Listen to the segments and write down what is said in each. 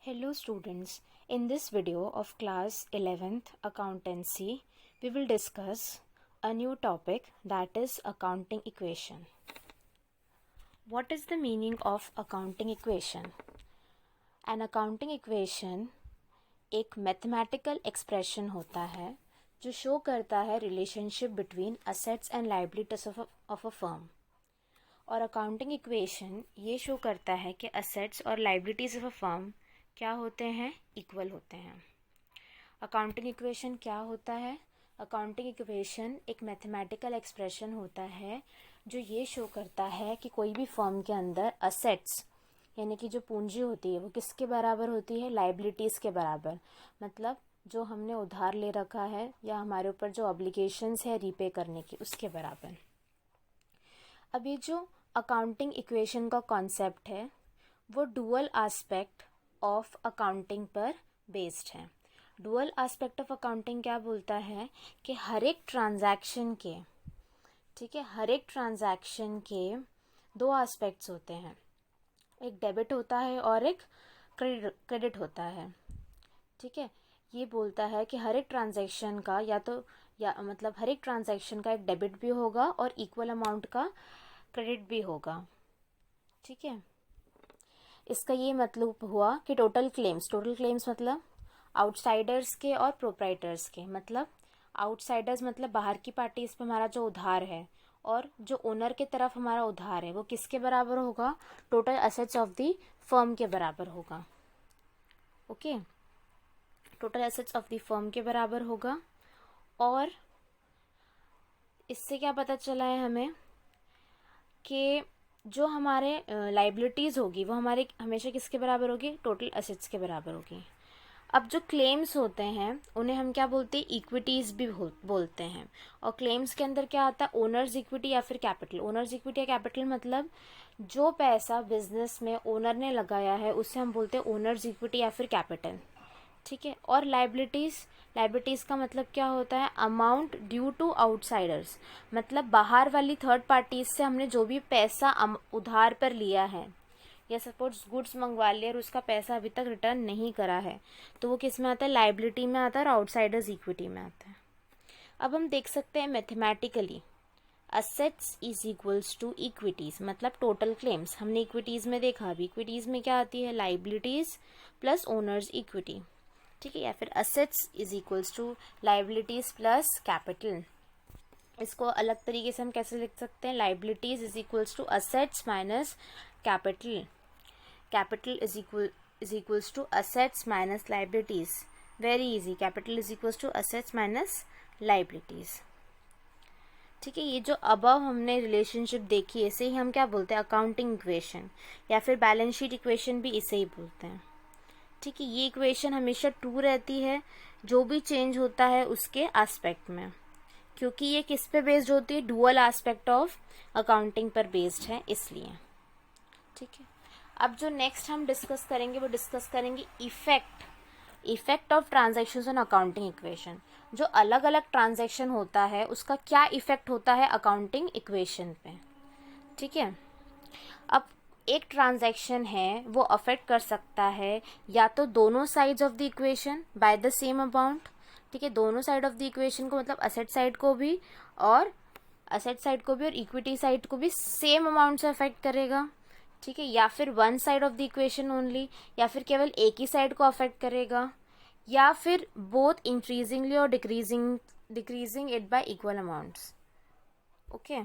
Hello students, in this video of class 11th accountancy, we will discuss a new topic, that is accounting equation. What is the meaning of accounting equation? An accounting equation एक mathematical expression होता है जो show करता है relationship between assets and liabilities of a firm. और accounting equation ये show करता है कि असेट्स और लायबिलिटीज ऑफ अ फर्म क्या होते हैं, इक्वल होते हैं। अकाउंटिंग इक्वेशन क्या होता है? अकाउंटिंग इक्वेशन एक मैथमेटिकल एक्सप्रेशन होता है जो ये शो करता है कि कोई भी फर्म के अंदर असेट्स यानी कि जो पूंजी होती है वो किसके बराबर होती है, लायबिलिटीज़ के बराबर। मतलब जो हमने उधार ले रखा है या हमारे ऊपर जो ऑब्लिगेशंस है रीपे करने की, उसके बराबर। अब ये जो अकाउंटिंग इक्वेशन का कॉन्सेप्ट है वो डुअल एस्पेक्ट ऑफ अकाउंटिंग पर बेस्ड है। डुअल एस्पेक्ट ऑफ अकाउंटिंग क्या बोलता है कि हर एक ट्रांजैक्शन के, ठीक है, हर एक ट्रांजैक्शन के दो एस्पेक्ट्स होते हैं, एक डेबिट होता है और एक क्रेडिट होता है। ठीक है, ये बोलता है कि हर एक ट्रांजैक्शन का मतलब हर एक ट्रांजैक्शन का एक डेबिट भी होगा और इक्वल अमाउंट का क्रेडिट भी होगा। ठीक है, इसका ये मतलब हुआ कि टोटल क्लेम्स मतलब आउटसाइडर्स के और प्रोप्राइटर्स के। मतलब आउटसाइडर्स मतलब बाहर की पार्टी, इस पर हमारा जो उधार है, और जो ओनर के तरफ हमारा उधार है वो किसके बराबर होगा? Total assets of the firm के बराबर होगा। Okay, total assets of the firm के बराबर होगा। और इससे क्या पता चला है हमें कि जो हमारे लाइबिलिटीज़ होगी वो हमारे हमेशा किसके बराबर होगी? टोटल एसेट्स के बराबर होगी। अब जो क्लेम्स होते हैं उन्हें हम क्या बोलते हैं? इक्विटीज़ भी बोलते हैं। और क्लेम्स के अंदर क्या आता है? ओनर्स इक्विटी या फिर कैपिटल। ओनर्स इक्विटी या कैपिटल मतलब जो पैसा बिजनेस में ओनर ने लगाया है उसे हम बोलते हैं ओनर्स इक्विटी या फिर कैपिटल। ठीक है, और लाइबिलिटीज़ का मतलब क्या होता है? अमाउंट ड्यू टू आउटसाइडर्स, मतलब बाहर वाली थर्ड पार्टीज से हमने जो भी पैसा उधार पर लिया है या सपोज गुड्स मंगवा लिया और उसका पैसा अभी तक रिटर्न नहीं करा है, तो वो किस में आता है? लाइबिलिटी में आता है और आउटसाइडर्स इक्विटी में आता है। अब हम देख सकते हैं mathematically assets is equals to equities, मतलब टोटल क्लेम्स हमने इक्विटीज में देखा। अभी इक्विटीज में क्या आती है? Liabilities plus owners equity. ठीक है, या फिर assets is equals to liabilities plus capital. इसको अलग तरीके से हम कैसे लिख सकते हैं? Liabilities is equals to assets minus capital. Capital is equals to assets minus liabilities. Very easy, capital is equals to assets minus liabilities. ठीक है, ये जो अबव हमने रिलेशनशिप देखी, इसे ही हम क्या बोलते हैं? अकाउंटिंग इक्वेशन, या फिर बैलेंस शीट इक्वेशन भी इसे ही बोलते हैं। ठीक है, ये इक्वेशन हमेशा ट्रू रहती है, जो भी चेंज होता है उसके एस्पेक्ट में, क्योंकि ये किस पे बेस्ड होती है? डुअल एस्पेक्ट ऑफ अकाउंटिंग पर बेस्ड है, इसलिए। ठीक है, अब जो नेक्स्ट हम डिस्कस करेंगे वो डिस्कस करेंगे effect of transactions on accounting equation. जो अलग अलग ट्रांजैक्शन होता है उसका क्या इफेक्ट होता है अकाउंटिंग इक्वेशन पे। ठीक है, अब एक ट्रांजैक्शन है वो अफेक्ट कर सकता है या तो दोनों sides of the equation by the same amount. ठीक है, दोनों साइड ऑफ द इक्वेशन को मतलब असेट साइड को भी और इक्विटी साइड को भी सेम अमाउंट से अफेक्ट करेगा। ठीक है, या फिर one side of the equation only, या फिर केवल एक ही साइड को अफेक्ट करेगा, या फिर बोथ इंक्रीजिंगली और decreasing it y equal amounts. Okay,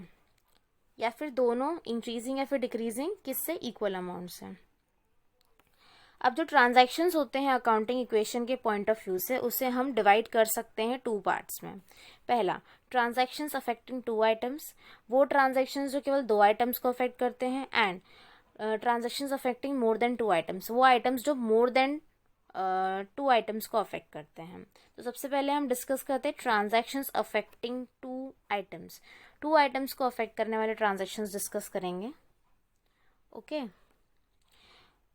या फिर दोनों इंक्रीजिंग या फिर डिक्रीजिंग किससे? इक्वल अमाउंट्स हैं। अब जो ट्रांजैक्शंस होते हैं अकाउंटिंग इक्वेशन के पॉइंट ऑफ व्यू से, उसे हम डिवाइड कर सकते हैं टू पार्ट्स में। पहला, ट्रांजैक्शंस अफेक्टिंग टू आइटम्स, वो ट्रांजैक्शंस जो केवल दो आइटम्स को अफेक्ट करते हैं। And transactions affecting more than two items, वो आइटम्स जो मोर देन टू आइटम्स को अफेक्ट करते हैं। तो सबसे पहले हम डिस्कस करते हैं transactions affecting two items. Two items को अफेक्ट करने वाले ट्रांजैक्शंस डिस्कस करेंगे। ओके,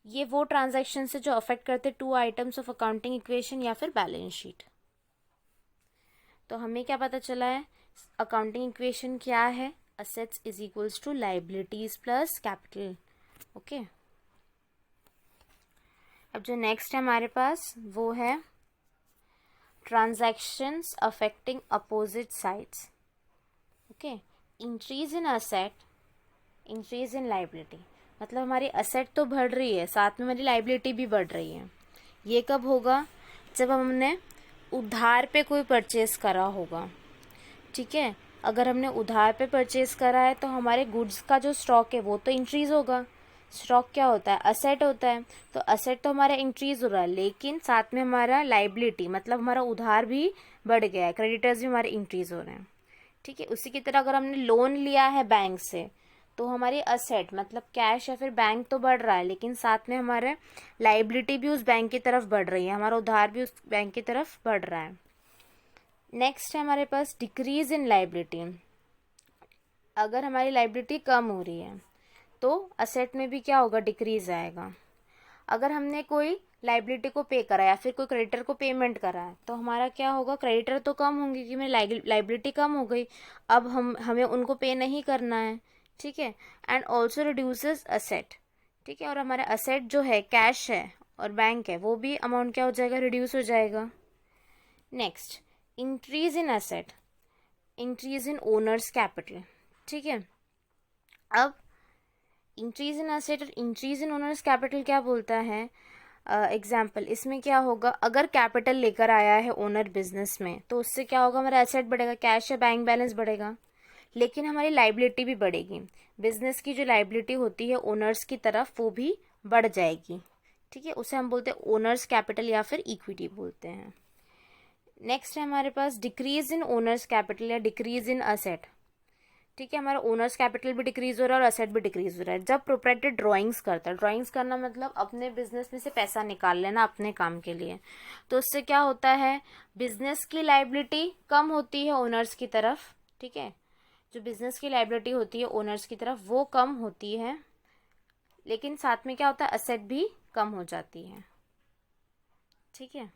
ये वो ट्रांजैक्शन है जो अफेक्ट करते two items of accounting equation या फिर बैलेंस शीट। तो हमें क्या पता चला है? अकाउंटिंग इक्वेशन क्या है? Assets is equals to liabilities plus capital. Okay, अब जो नेक्स्ट है हमारे पास वो है transactions affecting opposite sides. Okay, increase in asset, increase in liability, मतलब हमारी असेट तो बढ़ रही है, साथ में हमारी लाइबिलिटी भी बढ़ रही है। ये कब होगा? जब हमने उधार पे कोई परचेज करा होगा। ठीक है, अगर हमने उधार पे परचेज करा है तो हमारे गुड्स का जो स्टॉक है वो तो इंक्रीज होगा। स्टॉक क्या होता है? असेट होता है। तो असेट तो हमारा इंक्रीज हो रहा है, लेकिन साथ में हमारा लाइबिलिटी मतलब हमारा उधार भी बढ़ गया है, क्रेडिटर्स भी हमारे इंक्रीज हो रहे हैं। ठीक है, उसी की तरह अगर हमने लोन लिया है बैंक से तो हमारी असेट मतलब कैश या फिर बैंक तो बढ़ रहा है, लेकिन साथ में हमारे लाइबिलिटी भी उस बैंक की तरफ बढ़ रही है, हमारा उधार भी उस बैंक की तरफ बढ़ रहा है। नेक्स्ट है हमारे पास डिक्रीज इन लाइबिलिटी। अगर हमारी लाइबिलिटी कम हो रही है तो असेट में भी क्या होगा? डिक्रीज आएगा। अगर हमने कोई लाइबिलिटी को पे करा या फिर कोई क्रेडिटर को पेमेंट करा है तो हमारा क्या होगा? क्रेडिटर तो कम होंगे क्योंकि मेरी लाइबिलिटी कम हो गई, अब हमें उनको पे नहीं करना है। ठीक है, एंड ऑल्सो रिड्यूसेस असेट। ठीक है, और हमारा असेट जो है कैश है और बैंक है वो भी अमाउंट क्या हो जाएगा? रिड्यूस हो जाएगा। Next, increase in asset, increase in owners capital. ठीक है, अब इंक्रीज इन असेट और इंक्रीज इन ओनर्स कैपिटल क्या बोलता है? एग्जाम्पल इसमें क्या होगा? अगर कैपिटल लेकर आया है ओनर बिजनेस में तो उससे क्या होगा? हमारा एसेट बढ़ेगा, कैश या बैंक बैलेंस बढ़ेगा, लेकिन हमारी लाइबिलिटी भी बढ़ेगी। बिजनेस की जो लाइबिलिटी होती है ओनर्स की तरफ वो भी बढ़ जाएगी। ठीक है, उसे हम बोलते हैं ओनर्स कैपिटल या फिर इक्विटी बोलते हैं। नेक्स्ट है हमारे पास डिक्रीज इन ओनर्स कैपिटल या डिक्रीज इन असेट। ठीक है, हमारा ओनर्स कैपिटल भी डिक्रीज हो रहा है और असेट भी डिक्रीज हो रहा है। जब प्रोप्राइटर ड्राइंग्स करता है, ड्राइंग्स करना मतलब अपने बिजनेस में से पैसा निकाल लेना अपने काम के लिए, तो उससे क्या होता है? बिजनेस की लाइबिलिटी कम होती है ओनर्स की तरफ। ठीक है, जो बिजनेस की लाइबिलिटी होती है ओनर्स की तरफ वो कम होती है, लेकिन साथ में क्या होता है? असेट भी कम हो जाती है। ठीक है,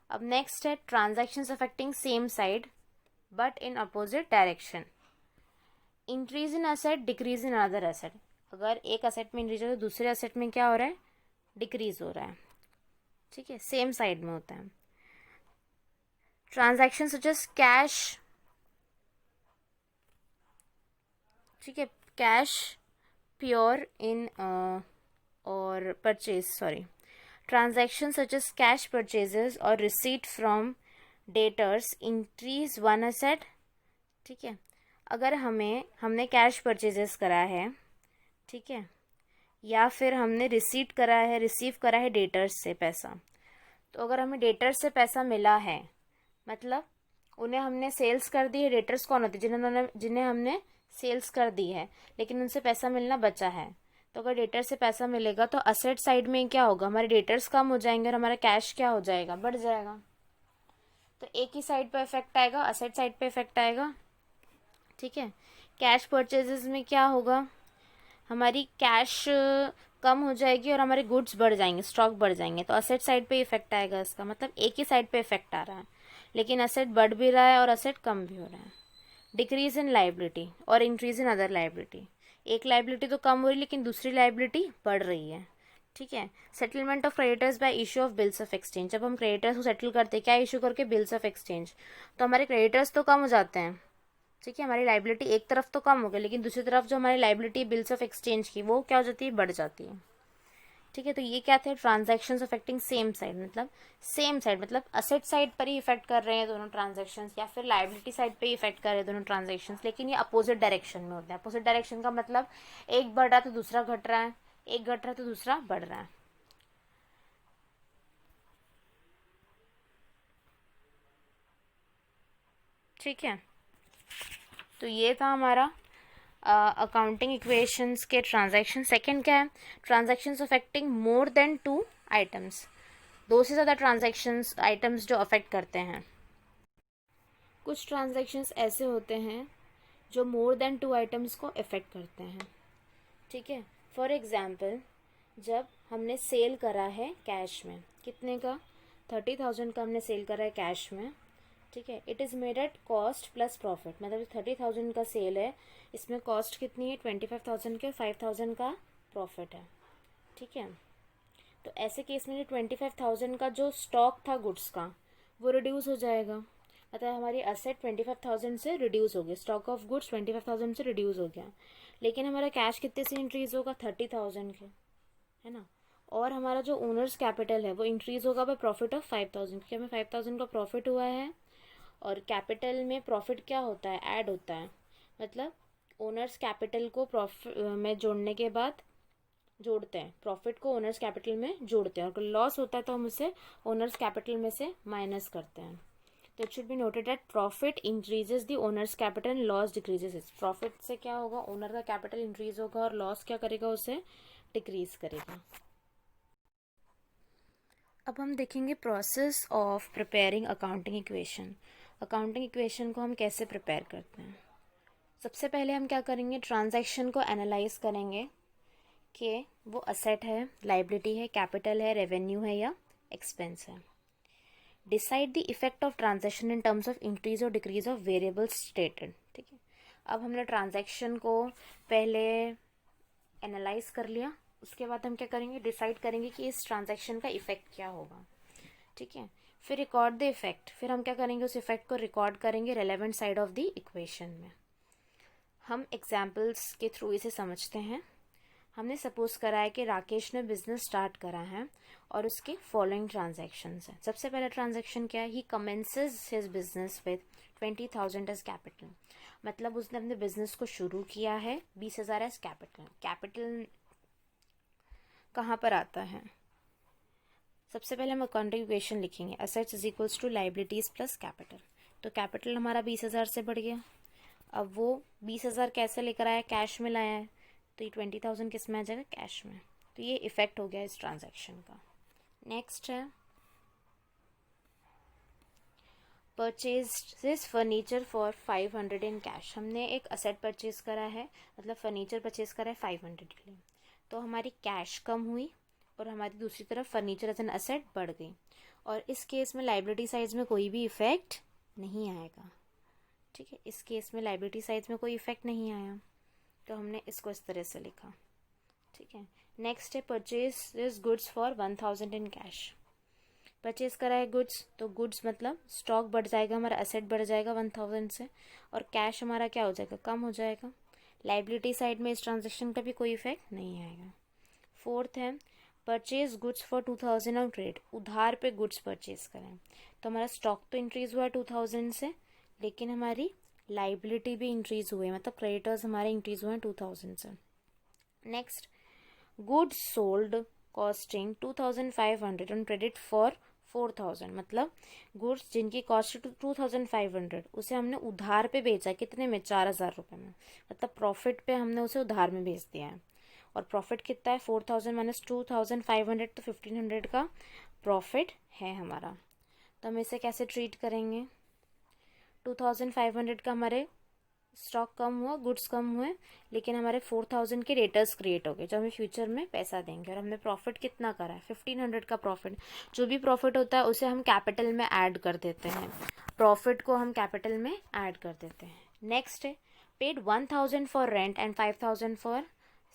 अब नेक्स्ट है transactions affecting same side but in opposite direction. Increase in asset, decrease in other asset. अगर एक असेट में इंक्रीज हो तो दूसरे असेट में क्या हो रहा है? डिक्रीज हो रहा है। ठीक है, सेम साइड में होता है। ट्रांजैक्शन सच एज कैश, ठीक है, कैश प्योर इन और purchase, sorry, transaction such as cash purchases और receipt from debtors increase one asset. ठीक है, अगर हमने कैश परचेजेस करा है, ठीक है, या फिर हमने रिसीट करा है, रिसीव करा है डेटर्स से पैसा, तो अगर हमें डेटर्स से पैसा मिला है मतलब उन्हें हमने सेल्स कर दी है। डेटर्स कौन होती है? जिन्हें हमने सेल्स कर दी है लेकिन उनसे पैसा मिलना बचा है। तो अगर डेटर से पैसा मिलेगा तो असेट साइड में क्या होगा? हमारे डेटर्स कम हो जाएंगे और हमारा कैश क्या हो जाएगा? बढ़ जाएगा। तो एक ही साइड पे इफेक्ट आएगा, असेट साइड पे इफेक्ट आएगा। ठीक है, कैश परचेजेस में क्या होगा? हमारी कैश कम हो जाएगी और हमारे गुड्स बढ़ जाएंगे, स्टॉक बढ़ जाएंगे, तो असेट साइड पे इफेक्ट आएगा। इसका मतलब एक ही साइड पे इफेक्ट आ रहा है, लेकिन असेट बढ़ भी रहा है और असेट कम भी हो रहा है। डिक्रीज इन लाइबिलिटी और इंक्रीज इन अदर लाइबिलिटी। एक लाइबिलिटी तो कम हो रही है लेकिन दूसरी लाइबिलिटी बढ़ रही है। ठीक है, settlement of creditors bye issue of bills of exchange. जब हम क्रेडिटर्स को सेटल करते हैं क्या? इशू करके बिल्स ऑफ एक्सचेंज, तो हमारे क्रेडिटर्स तो कम हो जाते हैं। ठीक है, हमारी लाइबिलिटी एक तरफ तो कम हो गई लेकिन दूसरी तरफ जो हमारी लाइबिलिटी बिल्स ऑफ एक्सचेंज की वो क्या हो जाती है? बढ़ जाती है। ठीक है, तो ये क्या थे? ट्रांजैक्शंस अफेक्टिंग सेम साइड, मतलब सेम साइड मतलब असेट साइड पर ही इफेक्ट कर रहे हैं दोनों ट्रांजैक्शंस, या फिर लाइबिलिटी साइड पे ही इफेक्ट कर रहे हैं दोनों ट्रांजैक्शंस, लेकिन ये अपोजिट डायरेक्शन में होते हैं। अपोजिट डायरेक्शन का मतलब एक बढ़ रहा है तो दूसरा घट रहा है, एक घट रहा है तो दूसरा बढ़ रहा है। ठीक है, तो ये था हमारा अकाउंटिंग इक्वेशंस के ट्रांजैक्शन। सेकंड क्या है? Transactions affecting more than two items, दो से ज़्यादा ट्रांजैक्शंस आइटम्स जो अफेक्ट करते हैं। कुछ ट्रांजैक्शंस ऐसे होते हैं जो मोर देन टू आइटम्स को अफेक्ट करते हैं। ठीक है, फॉर एग्जांपल जब हमने सेल करा है कैश में, कितने का? 30,000 का हमने सेल करा है कैश में। ठीक है, it is made at cost plus profit, मतलब 30,000 का सेल है, इसमें कॉस्ट कितनी है? 25,000 के, 5,000 का प्रॉफिट है। ठीक है, ऐसे केस में जो 25,000 का जो स्टॉक था गुड्स का वो रिड्यूस हो जाएगा, मतलब हमारी असेट 25,000 से रिड्यूस हो गया, स्टॉक ऑफ गुड्स 25,000 से रिड्यूस हो गया, लेकिन हमारा कैश कितने से इंक्रीज होगा 30,000 के, है ना। और हमारा जो ओनर्स कैपिटल है वो इंक्रीज होगा बाय प्रॉफिट ऑफ 5,000, क्योंकि हमें 5,000 का प्रॉफिट हुआ है, और कैपिटल में प्रॉफिट क्या होता है, ऐड होता है, मतलब ओनर्स कैपिटल को प्रॉफिट में जोड़ने के बाद जोड़ते हैं, प्रॉफिट को ओनर्स कैपिटल में जोड़ते हैं, और लॉस होता है तो हम उसे ओनर्स कैपिटल में से माइनस करते हैं। तो it should be noted that profit increases the owners capital and loss decreases it's. Profit से क्या होगा, ओनर का कैपिटल इंक्रीज होगा, और लॉस क्या करेगा, उसे डिक्रीज करेगा। अब हम देखेंगे process of preparing accounting equation. Accounting equation को हम कैसे प्रिपेयर करते हैं। सबसे पहले हम क्या करेंगे, ट्रांजैक्शन को एनालाइज करेंगे कि वो असेट है, लाइबिलिटी है, कैपिटल है, रेवेन्यू है या एक्सपेंस है। Decide the effect of transaction in terms of increase और डिक्रीज ऑफ वेरिएबल स्टेटेड। ठीक है, अब हमने ट्रांजैक्शन को पहले एनालाइज कर लिया, उसके बाद हम क्या करेंगे, डिसाइड करेंगे कि इस ट्रांजैक्शन का इफेक्ट क्या होगा। ठीक है, फिर रिकॉर्ड द इफेक्ट, फिर हम क्या करेंगे, उस इफेक्ट को रिकॉर्ड करेंगे relevant side of the equation में। हम एग्जाम्पल्स के थ्रू इसे समझते हैं। हमने सपोज करा है कि राकेश ने बिजनेस स्टार्ट करा है और उसके फॉलोइंग ट्रांजैक्शंस हैं। सबसे पहला ट्रांजैक्शन क्या है, he commences his business with 20,000 as capital, मतलब उसने अपने बिजनेस को शुरू किया है 20,000 एज कैपिटल। कैपिटल कहाँ पर आता है, सबसे पहले हम अकाउंटिंग इक्वेशन लिखेंगे, assets is equals to liabilities plus capital. तो कैपिटल हमारा 20,000 से बढ़ गया, अब वो 20,000 कैसे लेकर आया, कैश में लाया है, तो ये 20,000 किस में आ जाएगा, कैश में। तो ये इफेक्ट हो गया इस ट्रांजैक्शन का। नेक्स्ट है purchase furniture for 500 in cash. हमने एक असेट परचेज करा है, मतलब फर्नीचर परचेज करा है 500 के लिए, तो हमारी कैश कम हुई और हमारी दूसरी तरफ फर्नीचर एज एन असेट बढ़ गई, और इस केस में लाइबिलिटी साइड में कोई भी इफेक्ट नहीं आएगा। ठीक है, इस केस में लाइबिलिटी साइड में कोई इफेक्ट नहीं आया, तो हमने इसको इस तरह से लिखा। ठीक है, नेक्स्ट है purchase goods for 1,000 in cash. Purchase करा है गुड्स, तो गुड्स मतलब स्टॉक बढ़ जाएगा, हमारा एसेट बढ़ जाएगा 1,000 से, और कैश हमारा क्या हो जाएगा, कम हो जाएगा। लाइबिलिटी साइड में इस ट्रांजेक्शन का भी कोई इफेक्ट नहीं आएगा। फोर्थ है purchase goods for 2,000 on credit, उधार पे गुड्स परचेज करें, तो हमारा स्टॉक तो इंक्रीज हुआ है 2,000 से, लेकिन हमारी लाइबिलिटी भी इंक्रीज हुए, मतलब क्रेडिटर्स हमारे इंक्रीज हुए हैं 2,000 से। Next, goods sold costing 2,500 on credit for 4,000, मतलब गुड्स जिनकी कॉस्ट 2,500 उसे हमने उधार पे बेचा, कितने में, 4,000 रुपये में, मतलब प्रॉफिट पे हमने उसे उधार में बेच दिया है। और प्रॉफिट कितना है, 4,000 माइनस 2,500, तो 1,500 का प्रॉफिट है हमारा। तो हम इसे कैसे ट्रीट करेंगे, 2,500 का हमारे स्टॉक कम हुआ, गुड्स कम हुए, लेकिन हमारे 4,000 के डेटर्स क्रिएट हो गए जो हमें फ्यूचर में पैसा देंगे, और हमने प्रॉफिट कितना करा है, 1,500 का प्रॉफिट। जो भी प्रॉफिट होता है उसे हम कैपिटल में ऐड कर देते हैं, प्रॉफिट को हम कैपिटल में ऐड कर देते हैं। नेक्स्ट है paid 1,000 for rent and 5,000 for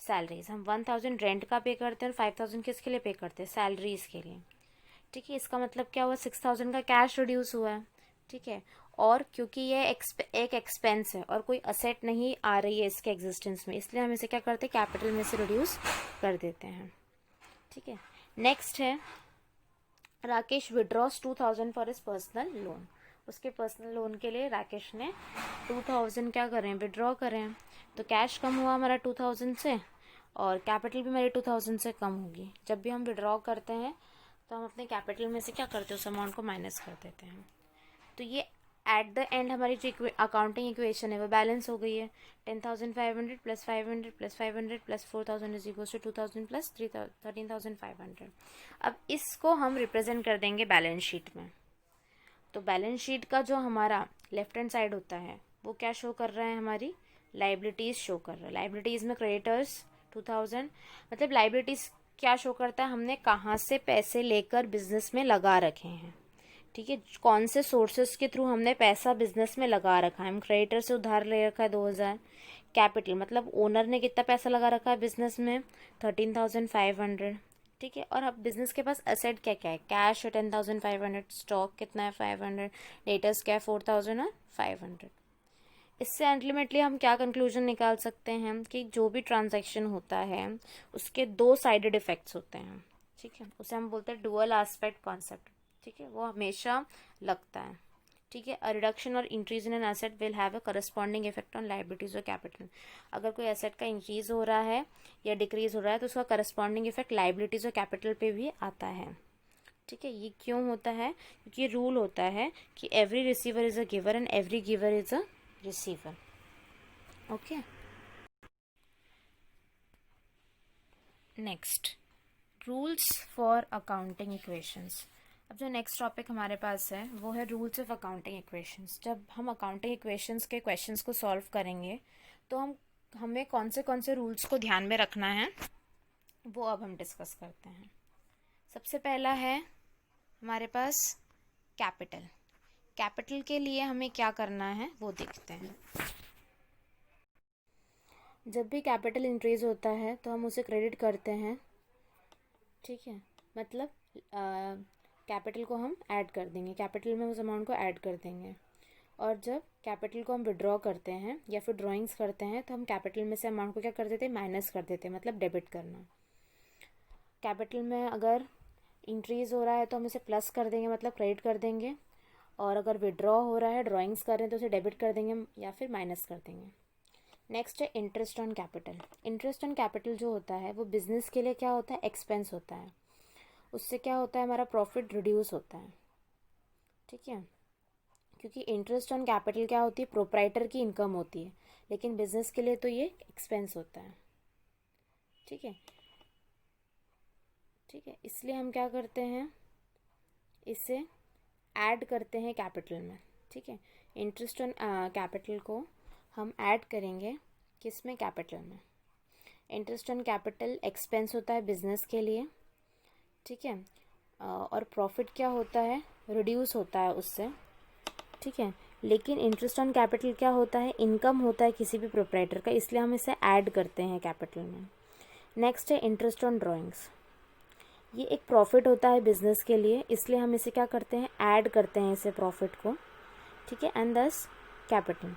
salaries. हम 1,000 रेंट का पे करते हैं और 5,000 किसके लिए पे करते हैं, सैलरीज के लिए। ठीक है, इसका मतलब क्या हुआ, 6,000 का कैश रिड्यूस हुआ है। ठीक है, और क्योंकि ये एक एक्सपेंस है और कोई असेट नहीं आ रही है इसके एग्जिस्टेंस में, इसलिए हम इसे क्या करते हैं, कैपिटल में से रिड्यूस कर देते हैं। ठीक है, नेक्स्ट है Rakesh withdraws 2,000 for his personal loan. उसके पर्सनल लोन के लिए राकेश ने 2,000 क्या करें, विड्रॉ करें, तो कैश कम हुआ हमारा 2,000 से, और कैपिटल भी हमारी 2,000 से कम होगी। जब भी हम विड्रॉ करते हैं तो हम अपने कैपिटल में से क्या करते हैं, उस अमाउंट को माइनस कर देते हैं। तो ये एट द एंड हमारी जो अकाउंटिंग इक्वेशन है वो बैलेंस हो गई है। 10,500 plus 500 plus 500 plus 4,000 is equal to 2,000 plus 13,500। अब इसको हम रिप्रेजेंट कर देंगे बैलेंस शीट में। तो बैलेंस शीट का जो हमारा लेफ्ट हैंड साइड होता है वो क्या शो कर रहा है, हमारी लाइबिलिटीज शो कर रहा है। लाइबिलिटीज में क्रेडिटर्स 2,000, मतलब लाइबिलिटीज क्या शो करता है, हमने कहाँ से पैसे लेकर बिजनेस में लगा रखे हैं। ठीक है, कौन से सोर्सेस के थ्रू हमने पैसा बिजनेस में लगा रखा है। हम क्रेडिटर से उधार ले रखा है 2,000। कैपिटल मतलब ओनर ने कितना पैसा लगा रखा है बिजनेस में, 13,500। ठीक है। और अब बिजनेस के पास एसेट क्या क्या है, कैश है 10,500, स्टॉक कितना है 500, डेटर्स क्या है 4,000 और 500। इससे अल्टीमेटली हम क्या कंक्लूजन निकाल सकते हैं कि जो भी ट्रांजैक्शन होता है उसके दो साइडेड इफेक्ट्स होते हैं, ठीक है। उसे हम बोलते हैं डुअल एस्पेक्ट कॉन्सेप्ट, ठीक है, वो हमेशा लगता है, ठीक है। अ रिडक्शन और increase in an asset will have a corresponding effect on liabilities और कैपिटल। अगर कोई एसेट का इंक्रीज हो रहा है या डिक्रीज हो रहा है तो उसका करस्पॉन्डिंग इफेक्ट लायबिलिटीज और कैपिटल पे भी आता है, ठीक है। ये क्यों होता है, क्योंकि ये रूल होता है कि every receiver is a giver and every giver is a receiver. Okay, next rules for accounting equations. अब जो नेक्स्ट टॉपिक हमारे पास है वो है रूल्स ऑफ अकाउंटिंग इक्वेशंस। जब हम अकाउंटिंग इक्वेशंस के क्वेश्चंस को सॉल्व करेंगे तो हमें कौन से रूल्स को ध्यान में रखना है वो अब हम डिस्कस करते हैं। सबसे पहला है हमारे पास कैपिटल। कैपिटल के लिए हमें क्या करना है वो देखते हैं। जब भी कैपिटल इंक्रीज होता है तो हम उसे क्रेडिट करते हैं, ठीक है। मतलब कैपिटल को हम ऐड कर देंगे, कैपिटल में उस अमाउंट को ऐड कर देंगे। और जब कैपिटल को हम विड्रॉ करते हैं या फिर ड्राइंग्स करते हैं तो हम कैपिटल में से अमाउंट को क्या कर देते हैं, माइनस कर देते हैं, मतलब डेबिट करना। कैपिटल में अगर इंक्रीज़ हो रहा है तो हम इसे प्लस कर देंगे, मतलब क्रेडिट कर देंगे। और अगर विड्रॉ हो रहा है, ड्राइंग्स कर रहे हैं, तो उसे डेबिट कर देंगे या फिर माइनस कर देंगे। नेक्स्ट है interest on capital. Interest on capital जो होता है वो बिजनेस के लिए क्या होता है, एक्सपेंस होता है। उससे क्या होता है, हमारा प्रॉफिट रिड्यूस होता है, ठीक है। क्योंकि इंटरेस्ट ऑन कैपिटल क्या होती है, प्रोप्राइटर की इनकम होती है, लेकिन बिजनेस के लिए तो ये एक्सपेंस होता है, ठीक है। ठीक है, इसलिए हम क्या करते हैं, इसे ऐड करते हैं कैपिटल में, ठीक है। इंटरेस्ट ऑन कैपिटल को हम ऐड करेंगे किस में, कैपिटल में। इंटरेस्ट ऑन कैपिटल एक्सपेंस होता है बिजनेस के लिए, ठीक है। और प्रॉफिट क्या होता है, रिड्यूस होता है उससे, ठीक है। लेकिन इंटरेस्ट ऑन कैपिटल क्या होता है, इनकम होता है किसी भी प्रोप्राइटर का, इसलिए हम इसे ऐड करते हैं कैपिटल में। नेक्स्ट है इंटरेस्ट ऑन ड्राइंग्स। ये एक प्रॉफिट होता है बिजनेस के लिए, इसलिए हम इसे क्या करते हैं, ऐड करते हैं इसे प्रॉफिट को, ठीक है। एंड दस कैपिटल,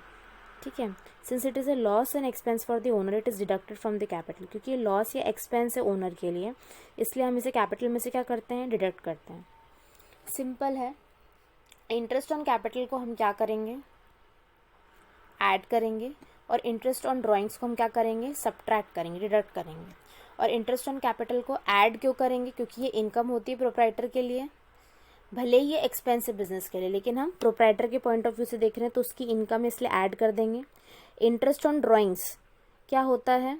ठीक है। Since it is a loss and expense for the owner it is deducted from the capital. क्योंकि ये लॉस या एक्सपेंस है ओनर के लिए, इसलिए हम इसे कैपिटल में से क्या करते हैं, डिडक्ट करते हैं। सिंपल है। इंटरेस्ट ऑन कैपिटल को हम क्या करेंगे, ऐड करेंगे। और इंटरेस्ट ऑन ड्राइंग्स को हम क्या करेंगे, सब्ट्रैक्ट करेंगे, डिडक्ट करेंगे। और इंटरेस्ट ऑन कैपिटल को ऐड क्यों करेंगे, क्योंकि ये इनकम होती है प्रोप्राइटर के लिए, भले ही ये एक्सपेंस है बिजनेस के लिए, लेकिन हम प्रोप्राइटर के पॉइंट ऑफ व्यू से देख रहे हैं तो उसकी इनकम इसलिए ऐड कर देंगे। इंटरेस्ट ऑन ड्राइंग्स क्या होता है,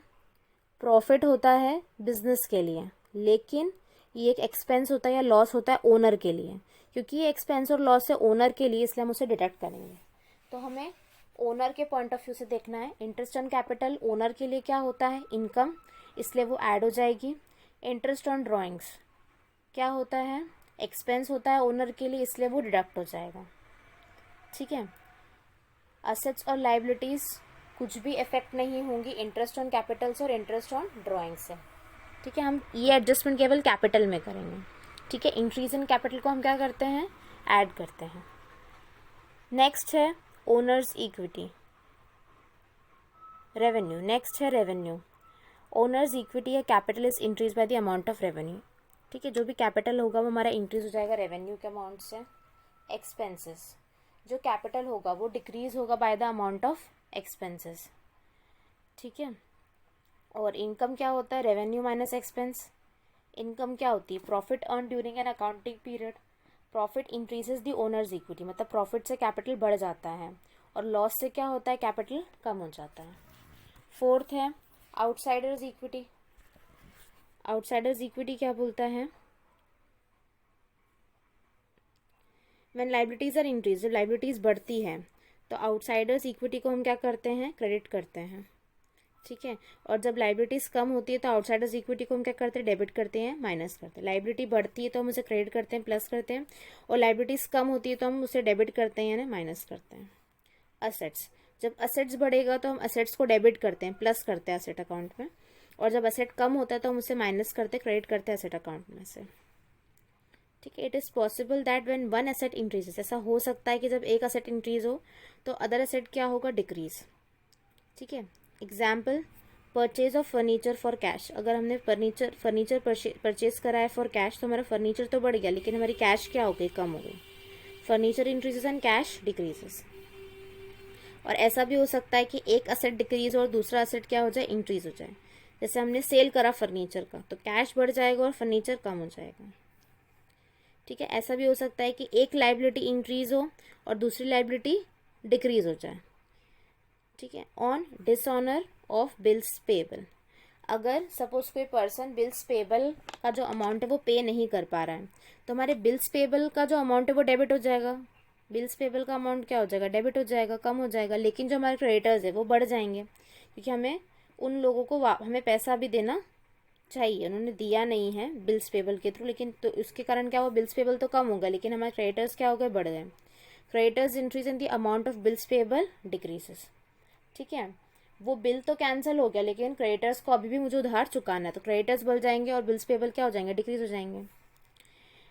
प्रॉफिट होता है बिजनेस के लिए, लेकिन ये एक एक्सपेंस होता है या लॉस होता है ओनर के लिए। क्योंकि ये एक्सपेंस और लॉस है ओनर के लिए, इसलिए हम उसे डिडक्ट करेंगे। तो हमें ओनर के पॉइंट ऑफ व्यू से देखना है। इंटरेस्ट ऑन कैपिटल ओनर के लिए क्या होता है, इनकम, इसलिए वो ऐड हो जाएगी। इंटरेस्ट ऑन ड्राइंग्स क्या होता है, एक्सपेंस होता है ओनर के लिए, इसलिए वो डिडक्ट हो जाएगा, ठीक है। असेट्स और लाइबिलिटीज कुछ भी इफेक्ट नहीं होंगी इंटरेस्ट ऑन कैपिटल से और इंटरेस्ट ऑन ड्राइंग से, ठीक है। हम ये एडजस्टमेंट केवल कैपिटल में करेंगे, ठीक है। इंक्रीज इन कैपिटल को हम क्या करते हैं, ऐड करते हैं। नेक्स्ट है ओनर्स इक्विटी, रेवेन्यू। नेक्स्ट है रेवेन्यू। ओनर्स इक्विटी या capital is increase by the amount of revenue, ठीक है। जो भी कैपिटल होगा वो हमारा इंक्रीज हो जाएगा रेवेन्यू के अमाउंट से। एक्सपेंसेस, जो कैपिटल होगा वो डिक्रीज होगा by the amount of expenses, ठीक है। और इनकम क्या होता है, रेवेन्यू माइनस एक्सपेंस। इनकम क्या होती है, profit earn during an accounting period. Profit increases the owners equity, मतलब प्रॉफिट से कैपिटल बढ़ जाता है, और लॉस से क्या होता है, कैपिटल कम हो जाता है। फोर्थ है आउटसाइडर्स इक्विटी। आउटसाइडर्स इक्विटी क्या बोलता है, व्हेन लाइबिलिटीज आर इंक्रीज, जब लाइबिलिटीज बढ़ती है तो आउटसाइडर्स इक्विटी को हम क्या करते हैं, क्रेडिट करते हैं, ठीक है। और जब लाइबिलिटीज कम होती है तो आउटसाइडर्स इक्विटी को हम क्या करते हैं, डेबिट करते हैं, माइनस करते हैं। लाइबिलिटी बढ़ती है तो हम उसे क्रेडिट करते हैं, प्लस करते हैं। और लाइबिलिटीज कम होती है तो हम उसे डेबिट करते हैं यानी माइनस करते हैं। असेट्स, जब असेट्स बढ़ेगा तो हम असेट्स को डेबिट करते हैं, प्लस करते हैं असेट अकाउंट में। और जब एसेट कम होता है तो हम उसे माइनस करते, क्रेडिट करते हैं एसेट अकाउंट में से। ठीक है, it is possible that when one asset increases, ऐसा हो सकता है कि जब एक एसेट इंक्रीज हो तो अदर एसेट क्या होगा, डिक्रीज। ठीक है, example purchase of furniture for cash. अगर हमने फर्नीचर परचेज करा है फॉर कैश तो हमारा फर्नीचर तो बढ़ गया, लेकिन हमारी कैश क्या हो गई, कम हो गई। Furniture increases and cash decreases. और ऐसा भी हो सकता है कि एक असेट डिक्रीज और दूसरा असेट क्या हो जाए, इंक्रीज हो जाए। जैसे हमने सेल करा फर्नीचर का तो कैश बढ़ जाएगा और फर्नीचर कम हो जाएगा। ठीक है, ऐसा भी हो सकता है कि एक लाइबिलिटी इंक्रीज हो और दूसरी लाइबिलिटी डिक्रीज हो जाए। ठीक है, on dishonour of bills payable. अगर सपोज कोई पर्सन बिल्स पेबल का जो अमाउंट है वो पे नहीं कर पा रहा है तो हमारे बिल्स पेबल का जो अमाउंट है वो डेबिट हो जाएगा। बिल्स पेबल का अमाउंट क्या हो जाएगा, डेबिट हो जाएगा, कम हो जाएगा। लेकिन जो हमारे क्रेडिटर्स है वो बढ़ जाएंगे, क्योंकि हमें उन लोगों को हमें पैसा भी देना चाहिए, उन्होंने दिया नहीं है बिल्स पेबल के थ्रू, लेकिन तो उसके कारण क्या हुआ, बिल्स पेबल तो कम हो गया लेकिन हमारे क्रेडिटर्स क्या हो गए, बढ़ गए। Creditors increase in the amount of bills payable decreases. ठीक है, वो बिल तो कैंसिल हो गया लेकिन क्रेडिटर्स को अभी भी मुझे उधार चुकाना है, तो क्रेडिटर्स बढ़ जाएंगे और बिल्स पेबल क्या हो जाएंगे, डिक्रीज हो जाएंगे।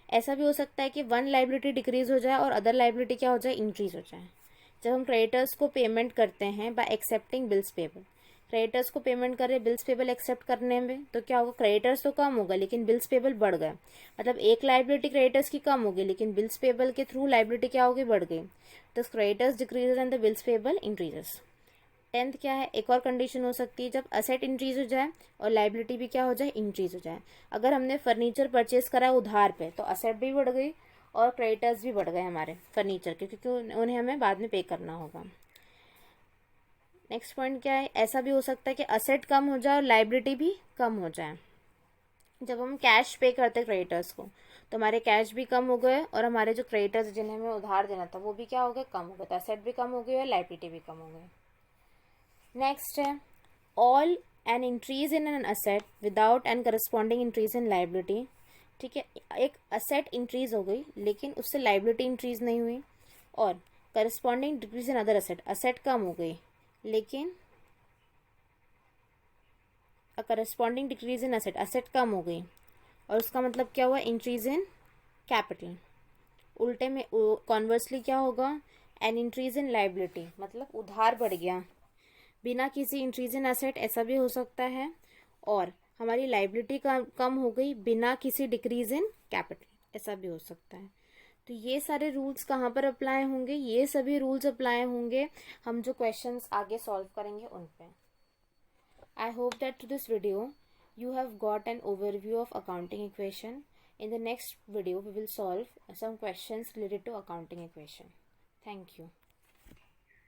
ऐसा भी हो सकता है कि वन लाइबिलिटी डिक्रीज हो जाए और अदर लाइबिलिटी क्या हो जाए, इंक्रीज हो जाए। जब हम क्रेडिटर्स को पेमेंट करते हैं bye accepting bills payable, creditors को पेमेंट कर रहे बिल्स पेबल एक्सेप्ट करने में, तो क्या होगा, क्रेडिटर्स तो कम होगा लेकिन बिल्स पेबल बढ़ गए। मतलब एक लाइबिलिटी क्रेडिटर्स की कम होगी लेकिन बिल्स पेबल के थ्रू लाइबिलिटी क्या होगी, बढ़ गई। तो creditors decreases and the bills payable increases. 10th क्या है, एक और कंडीशन हो सकती है जब असेट इंक्रीज हो जाए और लाइबिलिटी भी क्या हो जाए, इंक्रीज हो जाए। अगर हमने फर्नीचर परचेज करा उधार पे तो असेट भी बढ़ गई और क्रेडिटर्स भी बढ़ गए हमारे फर्नीचर के, क्योंकि उन्हें हमें बाद में पे करना होगा। नेक्स्ट पॉइंट क्या है, ऐसा भी हो सकता है कि असेट कम हो जाए और लाइबिलिटी भी कम हो जाए। जब हम कैश पे करते क्रेडिटर्स को तो हमारे कैश भी कम हो गए और हमारे जो क्रेडिटर्स जिन्हें हमें उधार देना था वो भी क्या हो गए, कम हो गए। तो असेट भी कम हो गई और लाइबिलिटी भी कम हो गई। नेक्स्ट है all an increase in an asset without an corresponding increase in liability. ठीक है, एक असेट इंक्रीज हो गई लेकिन उससे लाइबिलिटी इंक्रीज नहीं हुई, और corresponding decrease in other asset, asset कम हो गई लेकिन corresponding decrease in asset, asset कम हो गई और उसका मतलब क्या हुआ, इंक्रीज इन कैपिटल। उल्टे में कॉन्वर्सली क्या होगा, एन इंक्रीज इन लाइबिलिटी, मतलब उधार बढ़ गया बिना किसी इंक्रीज इन एसेट, ऐसा भी हो सकता है। और हमारी लाइबिलिटी कम हो गई बिना किसी डिक्रीज इन कैपिटल, ऐसा भी हो सकता है। तो ये सारे रूल्स कहाँ पर अप्लाई होंगे, ये सभी रूल्स अप्लाई होंगे हम जो क्वेश्चंस आगे सॉल्व करेंगे उन पे। I hope that through this video you have got an overview of accounting equation. In the next video we will solve some questions related to accounting equation. Thank you.